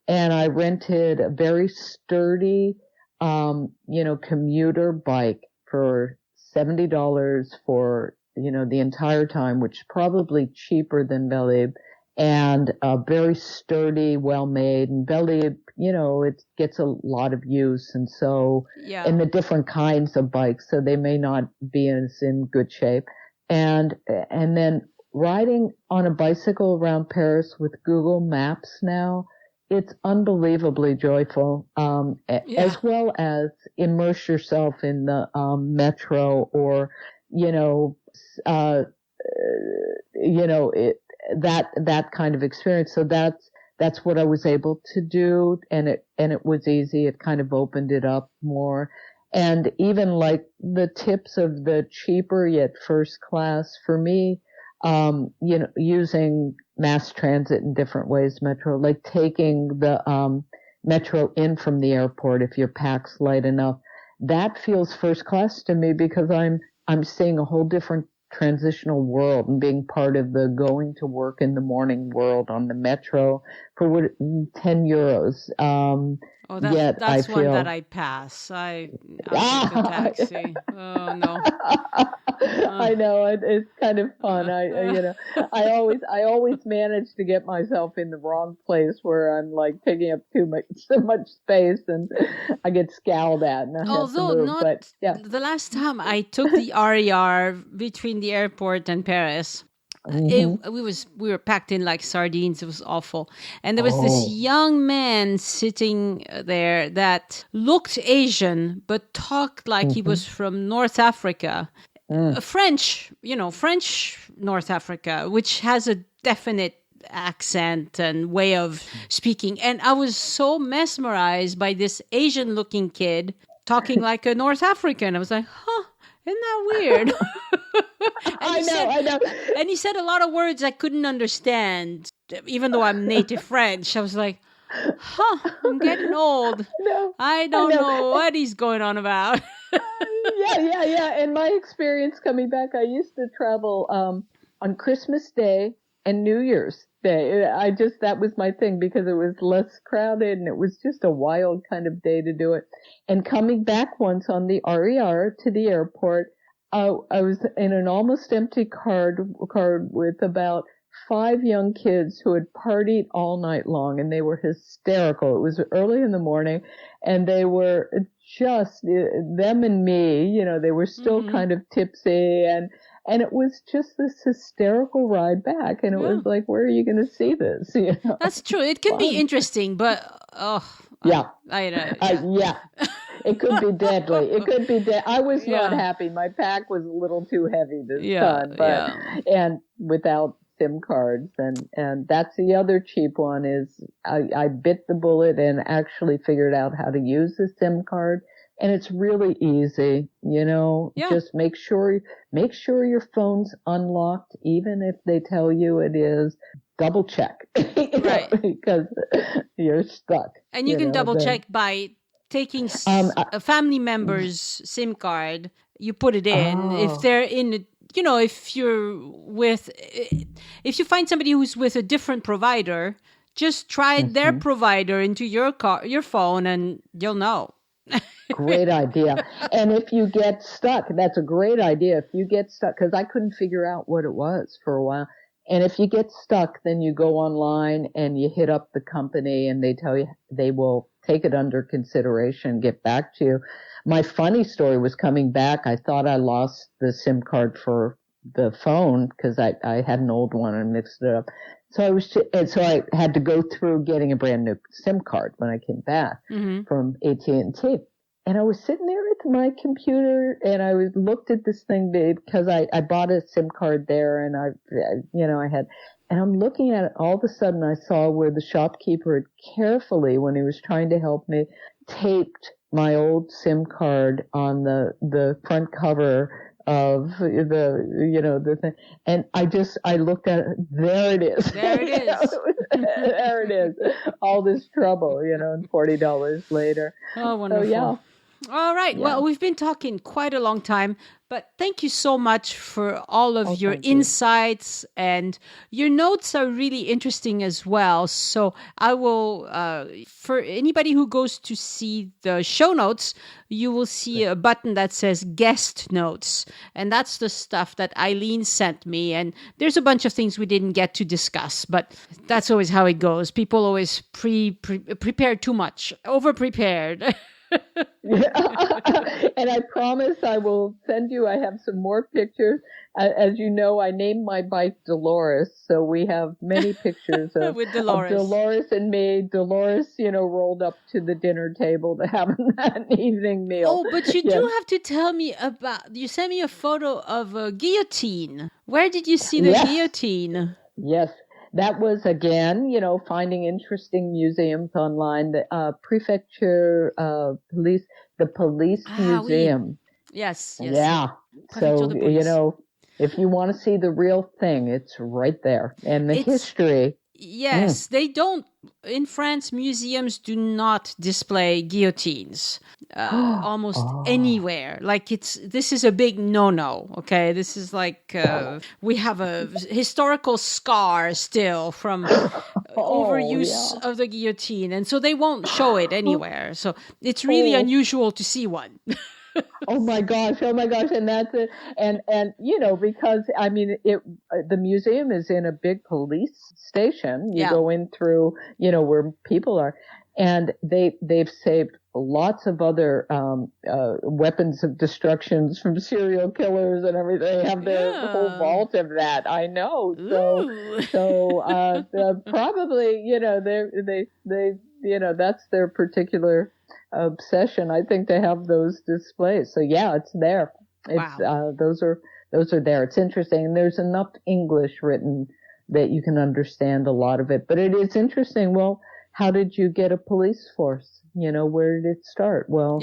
And I rented a very sturdy, commuter bike for $70 for, the entire time, which is probably cheaper than Velib, and very sturdy, well-made. And Velib, it gets a lot of use, and so, and the different kinds of bikes, so they may not be in good shape. And then riding on a bicycle around Paris with Google Maps now, it's unbelievably joyful, as well as immerse yourself in the metro, or, that kind of experience. So that's what I was able to do, and it was easy. It kind of opened it up more. And even like the tips of the cheaper yet first class for me, using mass transit in different ways, metro, like taking the metro in from the airport if your pack's light enough, that feels first class to me, because I'm seeing a whole different transitional world and being part of the going to work in the morning world on the metro for what, 10 euros.
Oh,
Yet
that's
I
one
feel
that I pass. I'll take a taxi. Oh no.
I know it's kind of fun. I always manage to get myself in the wrong place where I'm like taking up so much space, and I get scowled at, and I have
Although
to move.
not
But yeah,
the last time I took the RER between the airport and Paris. We were packed in like sardines. It was awful. And there was this young man sitting there that looked Asian, but talked like he was from North Africa. French North Africa, which has a definite accent and way of speaking. And I was so mesmerized by this Asian looking kid talking like a North African. I was like, huh, isn't that weird?
I know.
And he said a lot of words I couldn't understand, even though I'm native French. I was like, huh, I'm getting old.
No,
I don't know what he's going on about.
Yeah. And my experience coming back, I used to travel on Christmas Day and New Year's Day. That was my thing because it was less crowded and it was just a wild kind of day to do it. And coming back once on the RER to the airport, I was in an almost empty car with about 5 young kids who had partied all night long, and they were hysterical. It was early in the morning, and they were just, them and me, they were still kind of tipsy, and it was just this hysterical ride back, and it was like, where are you going to see this?
That's true. It can be interesting, but
yeah.
Yeah.
It could be deadly. I was not happy. My pack was a little too heavy this time, and without SIM cards, and that's the other cheap one is I bit the bullet and actually figured out how to use the SIM card, and it's really easy. Just make sure your phone's unlocked, even if they tell you it is. Double check,
right?
Because you're stuck.
And you can double check by taking a family member's SIM card. You put it in if they're in it. If you find somebody who's with a different provider, just try their provider into your phone, and you'll know.
Great idea. And if you get stuck, that's a great idea. If you get stuck, because I couldn't figure out what it was for a while. And if you get stuck, then you go online and you hit up the company, and they tell you they will take it under consideration, get back to you. My funny story was coming back. I thought I lost the SIM card for the phone because I had an old one and mixed it up. So I had to go through getting a brand new SIM card when I came back from AT&T. And I was sitting there at my computer, and I looked at this thing because I bought a SIM card there, and I had, and I'm looking at it. All of a sudden, I saw where the shopkeeper had carefully, when he was trying to help me, taped my old SIM card on the front cover of the thing. And I looked at it. There it is.
There it is.
There it is. All this trouble, and $40 later.
Oh, wonderful.
So, yeah.
All right. Yeah. Well, we've been talking quite a long time, but thank you so much for all of your insights, and your notes are really interesting as well. So I will, for anybody who goes to see the show notes, you will see a button that says guest notes. And that's the stuff that Eileen sent me. And there's a bunch of things we didn't get to discuss, but that's always how it goes. People always prepare too much, over-prepared.
And I promise I will send you, I have some more pictures. As you know, I named my bike Dolores, so we have many pictures of,
with Dolores.
Of Dolores and me. Dolores, rolled up to the dinner table to have an evening meal.
Oh, but you do have to tell me about, you sent me a photo of a guillotine. Where did you see the guillotine?
Yes. That was, again, finding interesting museums online. The prefecture police, the police museum.
Oui. Yes.
Yeah. So, if you want to see the real thing, it's right there. And the history.
Yes, they don't. In France, museums do not display guillotines almost anywhere. Like this is a big no-no. Okay, this is like we have a historical scar still from overuse of the guillotine. And so they won't show it anywhere. So it's really unusual to see one.
Oh my gosh. And that's it. And because I mean, the museum is in a big police station. You go in through, where people are, and they've saved lots of other, weapons of destruction from serial killers and everything. They have their whole vault of that. I know. So probably, that's their particular obsession. I think to have those displays. So yeah, it's there. It's those are there. It's interesting. And there's enough English written that you can understand a lot of it. But it is interesting. Well, how did you get a police force? Where did it start? Well,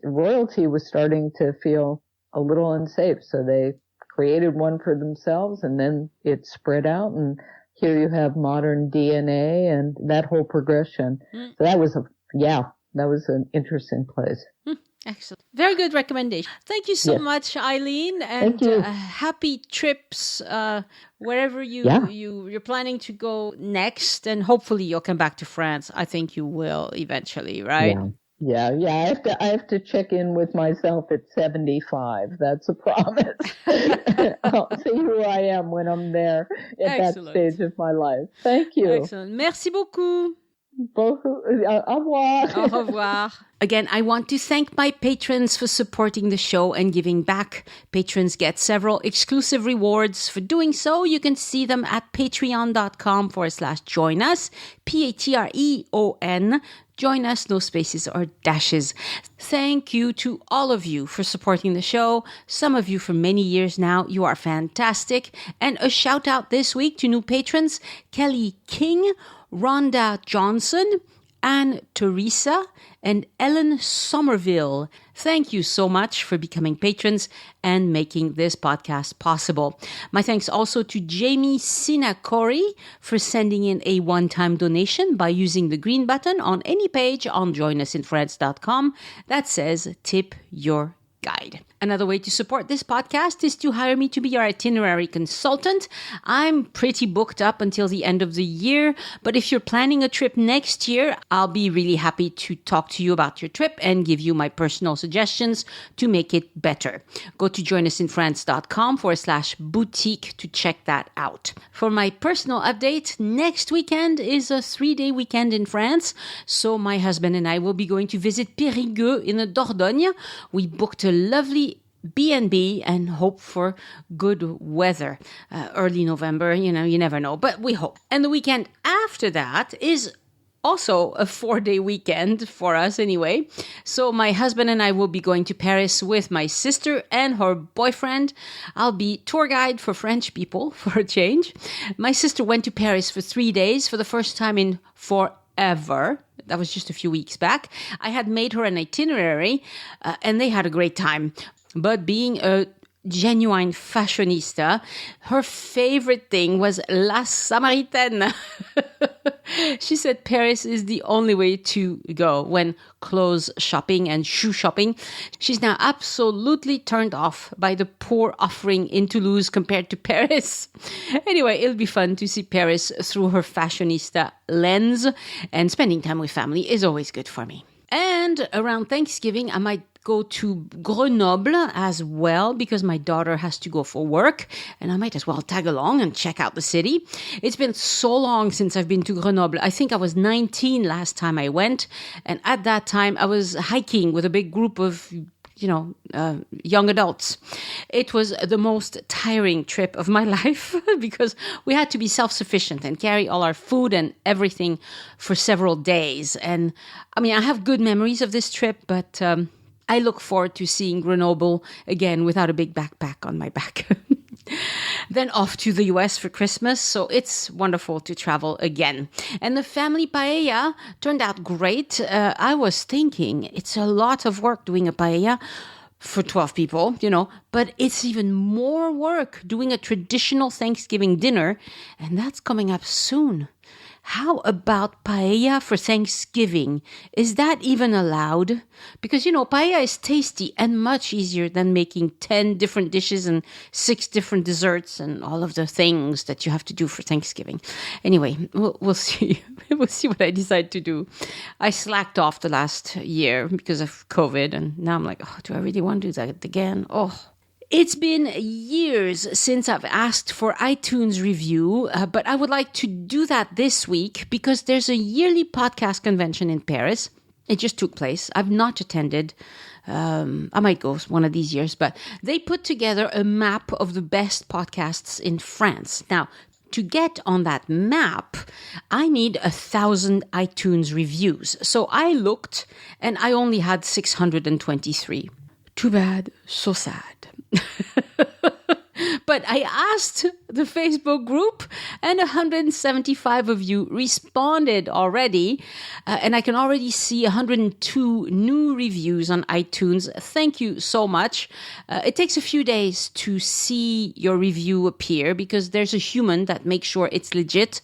royalty was starting to feel a little unsafe. So they created one for themselves, and then it spread out, and here you have modern DNA and that whole progression. So that was an interesting place.
Excellent. Very good recommendation. Thank you so much, Eileen, and happy trips wherever you're planning to go next, and hopefully you'll come back to France. I think you will eventually, right?
Yeah. I have to check in with myself at 75. That's a promise. I'll see who I am when I'm there at that stage of my life. Thank you.
Excellent. Merci beaucoup.
Au revoir.
Au revoir. Again, I want to thank my patrons for supporting the show and giving back. Patrons get several exclusive rewards for doing so. You can see them at patreon.com/join us. Patreon. Join us, no spaces or dashes. Thank you to all of you for supporting the show. Some of you for many years now. You are fantastic. And a shout out this week to new patrons, Kelly King, Rhonda Johnson, Anne Teresa, and Ellen Somerville. Thank you so much for becoming patrons and making this podcast possible. My thanks also to Jamie Sinakori for sending in a one-time donation by using the green button on any page on joinusinfrance.com that says tip your guide. Another way to support this podcast is to hire me to be your itinerary consultant. I'm pretty booked up until the end of the year, but if you're planning a trip next year, I'll be really happy to talk to you about your trip and give you my personal suggestions to make it better. Go to joinusinfrance.com/boutique to check that out. For my personal update, next weekend is a 3-day weekend in France, so my husband and I will be going to visit Périgueux in the Dordogne. We booked a lovely B&B and hope for good weather. Early November, you never know, but we hope. And the weekend after that is also a 4-day weekend for us anyway. So my husband and I will be going to Paris with my sister and her boyfriend. I'll be tour guide for French people for a change. My sister went to Paris for 3 days for the first time in forever. That was just a few weeks back. I had made her an itinerary and they had a great time. But being a genuine fashionista, her favorite thing was La Samaritaine. She said Paris is the only way to go when clothes shopping and shoe shopping. She's now absolutely turned off by the poor offering in Toulouse compared to Paris. Anyway, it'll be fun to see Paris through her fashionista lens, and spending time with family is always good for me. And around Thanksgiving, I might go to Grenoble as well because my daughter has to go for work and I might as well tag along and check out the city. It's been so long since I've been to Grenoble. I think I was 19 last time I went, and at that time I was hiking with a big group of young adults. It was the most tiring trip of my life because we had to be self-sufficient and carry all our food and everything for several days. And I mean, I have good memories of this trip, but I look forward to seeing Grenoble again without a big backpack on my back. Then off to the US for Christmas, so it's wonderful to travel again. And the family paella turned out great. I was thinking it's a lot of work doing a paella for 12 people, but it's even more work doing a traditional Thanksgiving dinner, and that's coming up soon. How about paella for Thanksgiving? Is that even allowed? Because, paella is tasty and much easier than making 10 different dishes and 6 different desserts and all of the things that you have to do for Thanksgiving. Anyway, we'll see. We'll see what I decide to do. I slacked off the last year because of COVID, and now I'm like, oh, do I really want to do that again? Oh. It's been years since I've asked for iTunes review, but I would like to do that this week because there's a yearly podcast convention in Paris. It just took place. I've not attended. I might go one of these years, but they put together a map of the best podcasts in France. Now, to get on that map, I need 1,000 iTunes reviews. So I looked and I only had 623. Too bad, so sad. But I asked the Facebook group and 175 of you responded already. And I can already see 102 new reviews on iTunes. Thank you so much. It takes a few days to see your review appear because there's a human that makes sure it's legit.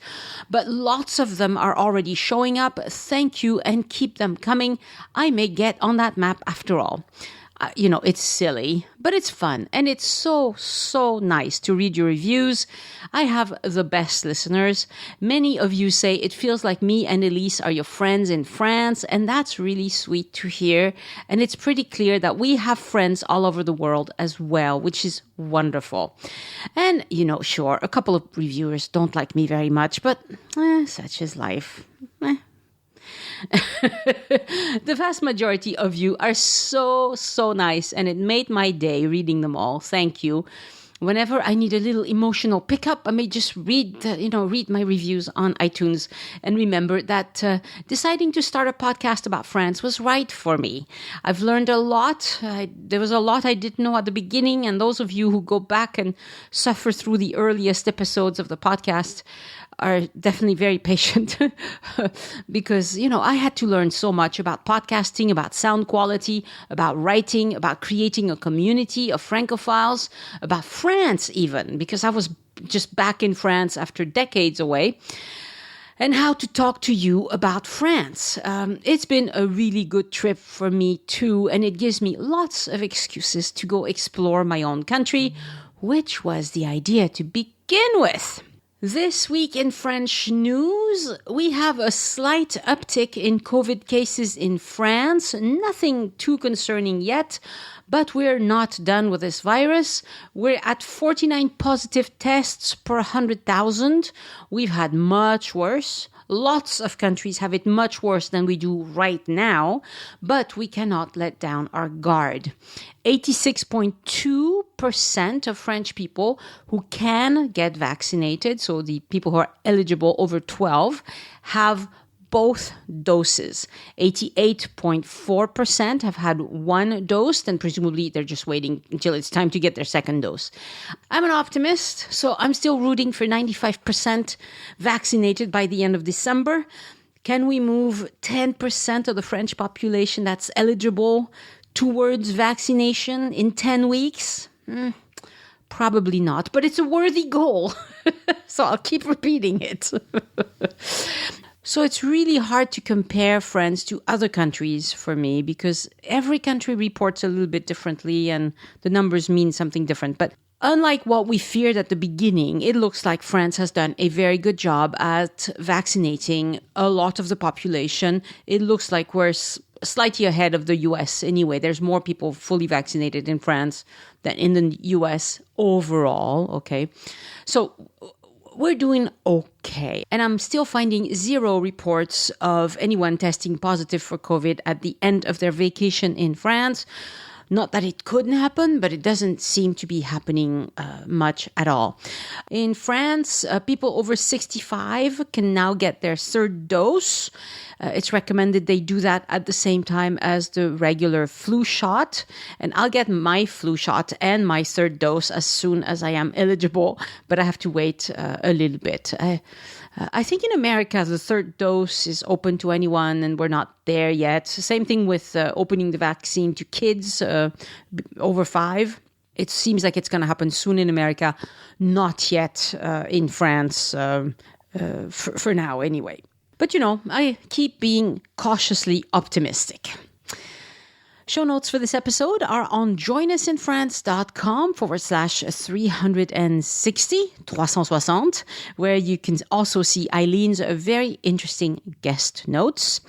But lots of them are already showing up. Thank you and keep them coming. I may get on that map after all. It's silly, but it's fun. And it's so, so nice to read your reviews. I have the best listeners. Many of you say it feels like me and Elise are your friends in France. And that's really sweet to hear. And it's pretty clear that we have friends all over the world as well, which is wonderful. And, sure, a couple of reviewers don't like me very much, but such is life. The vast majority of you are so, so nice, and it made my day reading them all. Thank you. Whenever I need a little emotional pickup, I may just read my reviews on iTunes and remember that deciding to start a podcast about France was right for me. I've learned a lot. There was a lot I didn't know at the beginning, and those of you who go back and suffer through the earliest episodes of the podcast are definitely very patient because, I had to learn so much about podcasting, about sound quality, about writing, about creating a community of Francophiles, about France even, because I was just back in France after decades away, and how to talk to you about France. It's been a really good trip for me too, and it gives me lots of excuses to go explore my own country, which was the idea to begin with. This week in French news, we have a slight uptick in COVID cases in France. Nothing too concerning yet, but we're not done with this virus. We're at 49 positive tests per 100,000. We've had much worse. Lots of countries have it much worse than we do right now, but we cannot let down our guard. 86.2% of French people who can get vaccinated, so the people who are eligible over 12, have both doses. 88.4% have had one dose, and presumably they're just waiting until it's time to get their second dose. I'm an optimist, so I'm still rooting for 95% vaccinated by the end of December. Can we move 10% of the French population that's eligible towards vaccination in 10 weeks? Probably not, but it's a worthy goal. So I'll keep repeating it. So it's really hard to compare France to other countries for me because every country reports a little bit differently and the numbers mean something different. But unlike what we feared at the beginning, it looks like France has done a very good job at vaccinating a lot of the population. It looks like we're slightly ahead of the US anyway. There's more people fully vaccinated in France than in the US overall, okay? So we're doing okay. And I'm still finding 0 reports of anyone testing positive for COVID at the end of their vacation in France. Not that it couldn't happen, but it doesn't seem to be happening much at all. In France, people over 65 can now get their third dose. It's recommended they do that at the same time as the regular flu shot. And I'll get my flu shot and my third dose as soon as I am eligible, but I have to wait a little bit. I think in America, the third dose is open to anyone, and we're not there yet. Same thing with opening the vaccine to kids over 5. It seems like it's going to happen soon in America, not yet in France. for now anyway. But I keep being cautiously optimistic. Show notes for this episode are on joinusinfrance.com/360, where you can also see Eileen's very interesting guest notes.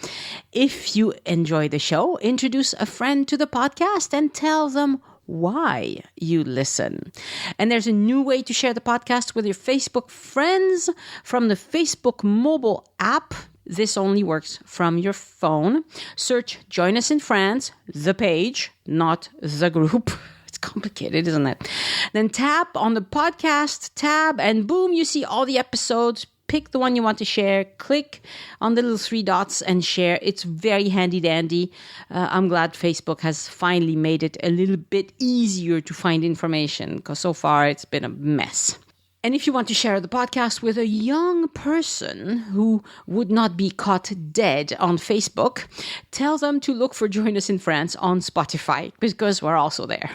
If you enjoy the show, introduce a friend to the podcast and tell them why you listen. And there's a new way to share the podcast with your Facebook friends from the Facebook mobile app. This only works from your phone. Search Join Us in France, the page, not the group. It's complicated, isn't it? Then tap on the podcast tab and boom, you see all the episodes. Pick the one you want to share. Click on the little 3 dots and share. It's very handy dandy. I'm glad Facebook has finally made it a little bit easier to find information because so far it's been a mess. And if you want to share the podcast with a young person who would not be caught dead on Facebook, tell them to look for Join Us in France on Spotify, because we're also there.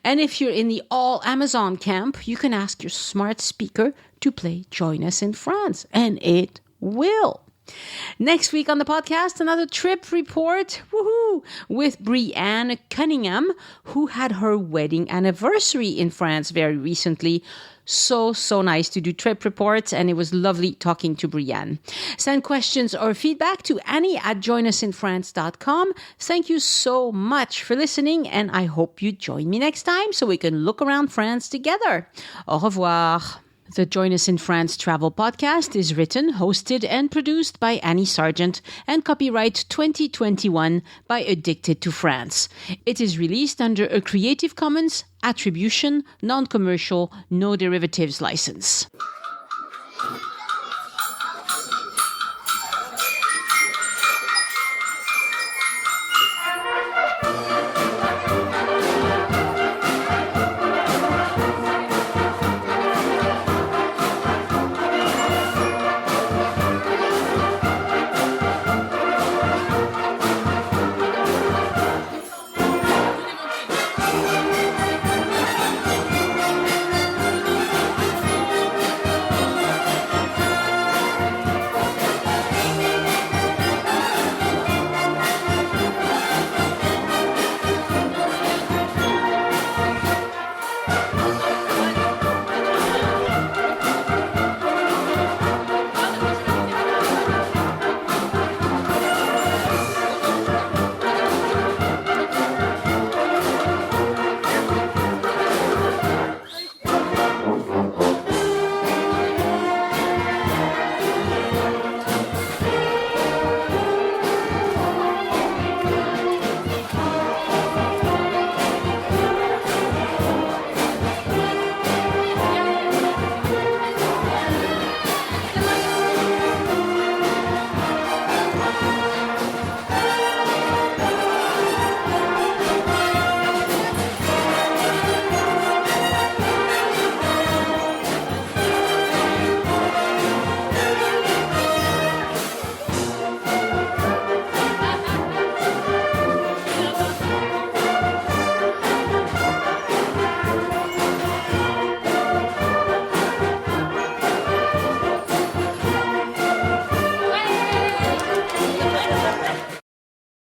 And if you're in the all Amazon camp, you can ask your smart speaker to play Join Us in France, and it will. Next week on the podcast, another trip report, woohoo, with Brianne Cunningham, who had her wedding anniversary in France very recently. So nice to do trip reports, and it was lovely talking to Brianne. Send questions or feedback to Annie@joinusinfrance.com. Thank you so much for listening, and I hope you join me next time so we can look around France together. Au revoir. The Join Us in France travel podcast is written, hosted, and produced by Annie Sargent and copyright 2021 by Addicted to France. It is released under a Creative Commons Attribution, Non-Commercial, No Derivatives license.